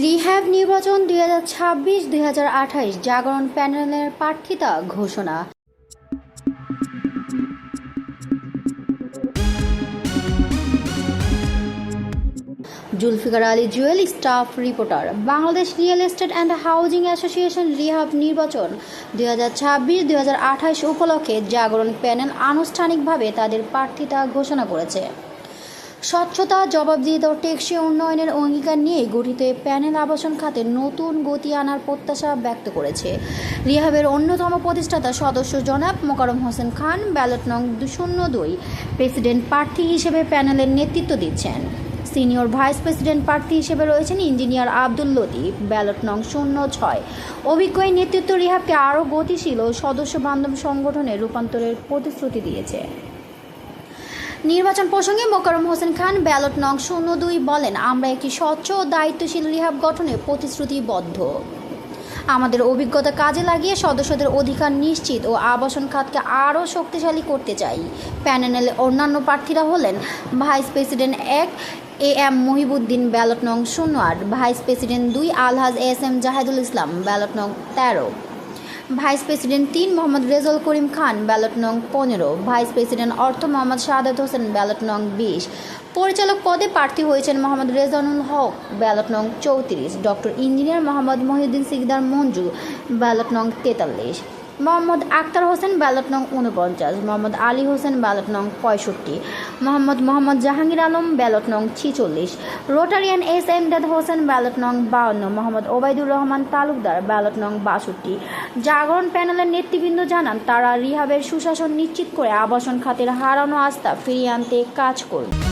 Rehab নির্বাচন 2026-2028 জাগরণ প্যানেলের প্রার্থিতা ঘোষণা। Zulfikar Ali Jewel, staff reporter, Bangladesh real estate and housing association. REHAB নির্বাচন 2026-2028 উপলক্ষে জাগরণ প্যানেল আনুষ্ঠানিকভাবে তাদের প্রার্থিতা ঘোষণা করেছে। স্বচ্ছতা, জবাবদিহিতা ও টেকসই উন্নয়নের অঙ্গীকার নিয়ে গঠিত এই প্যানেল আবাসন খাতে নতুন গতি আনার প্রত্যাশা ব্যক্ত করেছে। রিহ্যাবের অন্যতম প্রতিষ্ঠাতা সদস্য জনাব মোকাররম হোসেন খান ব্যালট নং 02 প্রেসিডেন্ট প্রার্থী হিসেবে প্যানেলের নেতৃত্ব দিচ্ছেন। সিনিয়র ভাইস প্রেসিডেন্ট প্রার্থী হিসেবে রয়েছেন ইঞ্জিনিয়ার আব্দুল লতিফ, ব্যালট নং 06। অভিজ্ঞ এই নেতৃত্ব রিহ্যাবকে আরও গতিশীল ও সদস্য বান্ধব সংগঠনে রূপান্তরের প্রতিশ্রুতি দিয়েছে। নির্বাচন প্রসঙ্গে মোকাররম হোসেন খান ব্যালট নং 02 বলেন, আমরা একটি স্বচ্ছ ও দায়িত্বশীল রিহ্যাব গঠনে প্রতিশ্রুতিবদ্ধ। আমাদের অভিজ্ঞতা কাজে লাগিয়ে সদস্যদের অধিকার নিশ্চিত ও আবাসন খাতকে আরও শক্তিশালী করতে চাই। প্যানেলের অন্যান্য প্রার্থীরা হলেন vice president 1 AM Mohibuddin, ballot নং 08, ভাইস প্রেসিডেন্ট 2 আলহাজ SM জাহেদুল ইসলাম, ব্যালট নং 13, vice president 3 Mohammad Rezaul Karim Khan, ballot নং 15, ভাইস প্রেসিডেন্ট অর্থ মোহাম্মদ সাদাত হোসেন, ব্যালট নং 20। পরিচালক পদে প্রার্থী হয়েছেন মোহাম্মদ রেজানুল হক, ব্যালট নং 34, doctor engineer Mohammad Mohiuddin Sikdar Manju, ballot নং 43, মোহাম্মদ আক্তার হোসেন, ব্যালট নং 49, মোহাম্মদ আলী হোসেন, ব্যালট নং 65, মোহাম্মদ জাহাঙ্গীর আলম, ব্যালট নং 46, Rotarian S Emdad Hossain, ballot নং 52, মোহাম্মদ ওবায়দুর রহমান তালুকদার, ব্যালট নং 62। জাগরণ প্যানেলের নেতৃবৃন্দ জানান, তারা রিহ্যাবের সুশাসন নিশ্চিত করে আবাসন খাতের হারানো আস্থা ফিরিয়ে আনতে কাজ করবে।